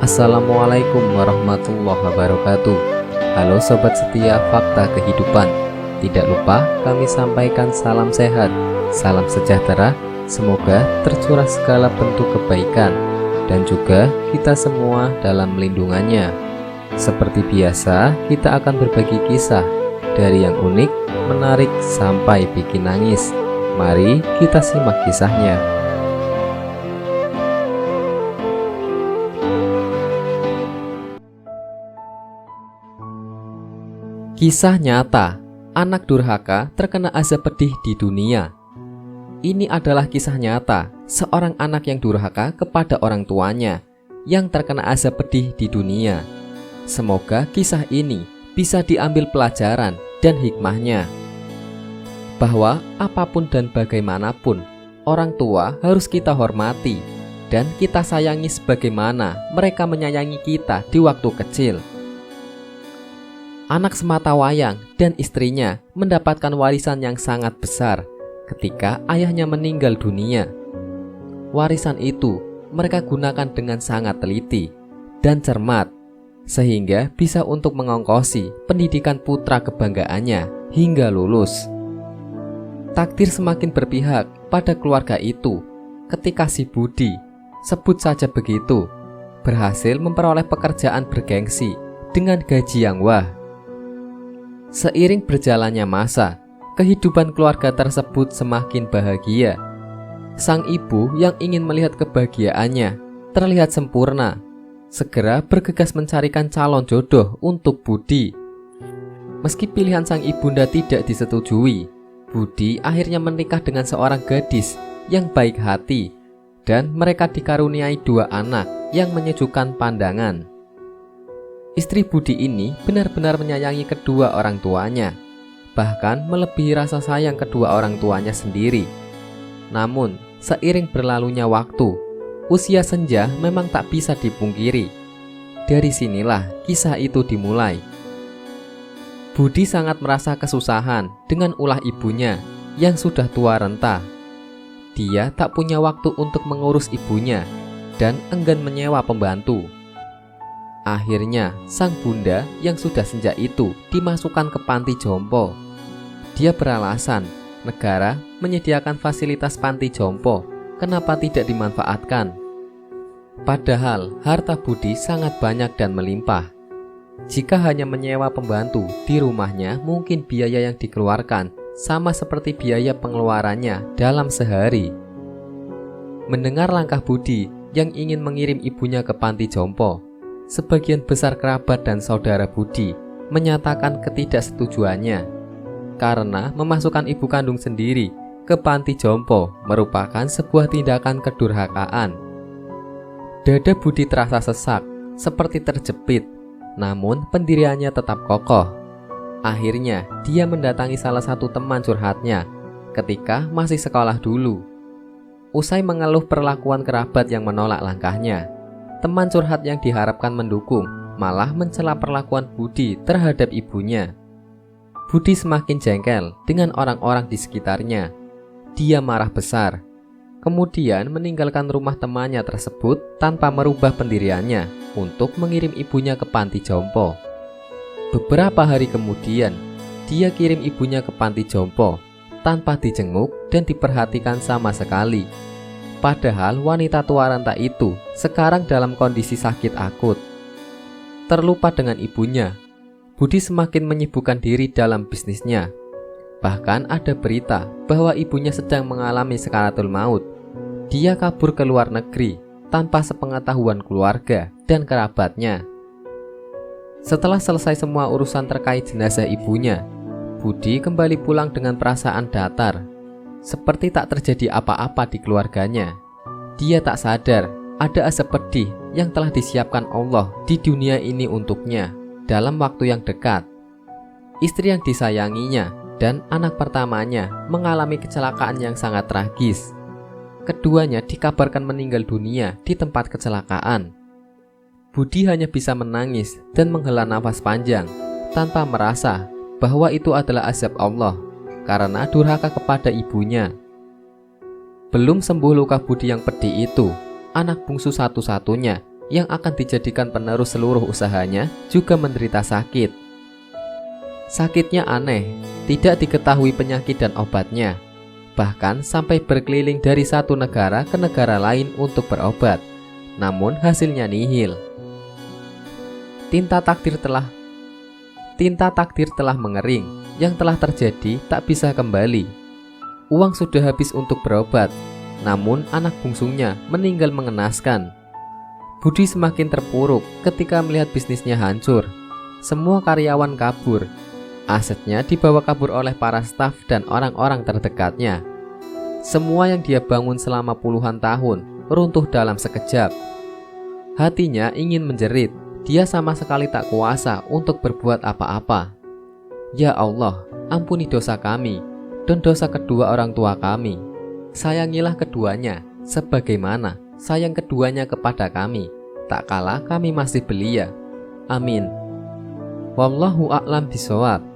Assalamualaikum warahmatullahi wabarakatuh. Halo sobat setia Fakta Kehidupan. Tidak lupa kami sampaikan salam sehat, salam sejahtera. Semoga tercurah segala bentuk kebaikan dan juga kita semua dalam lindungannya. Seperti biasa, kita akan berbagi kisah dari yang unik, menarik sampai bikin nangis. Mari kita simak kisahnya. Kisah nyata, anak durhaka terkena azab pedih di dunia. Ini adalah kisah nyata seorang anak yang durhaka kepada orang tuanya yang terkena azab pedih di dunia. Semoga kisah ini bisa diambil pelajaran dan hikmahnya, bahwa apapun dan bagaimanapun, orang tua harus kita hormati dan kita sayangi sebagaimana mereka menyayangi kita di waktu kecil. Anak sematawayang dan istrinya mendapatkan warisan yang sangat besar ketika ayahnya meninggal dunia. Warisan itu mereka gunakan dengan sangat teliti dan cermat, sehingga bisa untuk mengongkosi pendidikan putra kebanggaannya hingga lulus. Takdir semakin berpihak pada keluarga itu ketika si Budi, sebut saja begitu, berhasil memperoleh pekerjaan bergengsi dengan gaji yang wah. Seiring berjalannya masa, kehidupan keluarga tersebut semakin bahagia. Sang ibu yang ingin melihat kebahagiaannya terlihat sempurna, segera bergegas mencarikan calon jodoh untuk Budi. Meski pilihan sang ibunda tidak disetujui, Budi akhirnya menikah dengan seorang gadis yang baik hati, dan mereka dikaruniai 2 anak yang menyejukkan pandangan. Istri Budi ini benar-benar menyayangi kedua orang tuanya, bahkan melebihi rasa sayang kedua orang tuanya sendiri. Namun, seiring berlalunya waktu, usia senja memang tak bisa dipungkiri. Dari sinilah kisah itu dimulai. Budi sangat merasa kesusahan dengan ulah ibunya yang sudah tua renta. Dia tak punya waktu untuk mengurus ibunya dan enggan menyewa pembantu. Akhirnya, sang bunda yang sudah senja itu dimasukkan ke panti jompo. Dia beralasan, negara menyediakan fasilitas panti jompo, kenapa tidak dimanfaatkan? Padahal, harta Budi sangat banyak dan melimpah. Jika hanya menyewa pembantu di rumahnya, mungkin biaya yang dikeluarkan sama seperti biaya pengeluarannya dalam sehari. Mendengar langkah Budi yang ingin mengirim ibunya ke panti jompo, sebagian besar kerabat dan saudara Budi menyatakan ketidaksetujuannya, karena memasukkan ibu kandung sendiri ke panti jompo merupakan sebuah tindakan kedurhakaan. Dada Budi terasa sesak, seperti terjepit, namun pendiriannya tetap kokoh. Akhirnya dia mendatangi salah satu teman curhatnya ketika masih sekolah dulu. Usai mengeluh perlakuan kerabat yang menolak langkahnya, teman curhat yang diharapkan mendukung malah mencela perlakuan Budi terhadap ibunya. Budi semakin jengkel dengan orang-orang di sekitarnya. Dia marah besar, kemudian meninggalkan rumah temannya tersebut tanpa merubah pendiriannya untuk mengirim ibunya ke panti jompo. Beberapa hari kemudian, dia kirim ibunya ke panti jompo tanpa dijenguk dan diperhatikan sama sekali. Padahal wanita tua renta itu sekarang dalam kondisi sakit akut. Terlupa dengan ibunya, Budi semakin menyibukkan diri dalam bisnisnya. Bahkan ada berita bahwa ibunya sedang mengalami sakaratul maut. Dia kabur ke luar negeri tanpa sepengetahuan keluarga dan kerabatnya. Setelah selesai semua urusan terkait jenazah ibunya, Budi kembali pulang dengan perasaan datar, seperti tak terjadi apa-apa di keluarganya. Dia tak sadar ada azab pedih yang telah disiapkan Allah di dunia ini untuknya dalam waktu yang dekat. Istri yang disayanginya dan anak pertamanya mengalami kecelakaan yang sangat tragis. Keduanya dikabarkan meninggal dunia di tempat kecelakaan. Budi hanya bisa menangis dan menghela nafas panjang tanpa merasa bahwa itu adalah azab Allah karena durhaka kepada ibunya. Belum sembuh luka Budi yang pedih itu, anak bungsu satu-satunya yang akan dijadikan penerus seluruh usahanya juga menderita sakit. Sakitnya aneh, tidak diketahui penyakit dan obatnya, bahkan sampai berkeliling dari satu negara ke negara lain untuk berobat, namun hasilnya nihil. Tinta takdir telah mengering, yang telah terjadi tak bisa kembali. Uang sudah habis untuk berobat, namun anak bungsunya meninggal mengenaskan. Budi semakin terpuruk ketika melihat bisnisnya hancur. Semua karyawan kabur. Asetnya dibawa kabur oleh para staf dan orang-orang terdekatnya. Semua yang dia bangun selama puluhan tahun runtuh dalam sekejap. Hatinya ingin menjerit. Dia sama sekali tak kuasa untuk berbuat apa-apa. Ya Allah, ampuni dosa kami dan dosa kedua orang tua kami. Sayangilah keduanya sebagaimana sayang keduanya kepada kami, tak kala kami masih belia. Amin. Wallahu a'lam bishawab.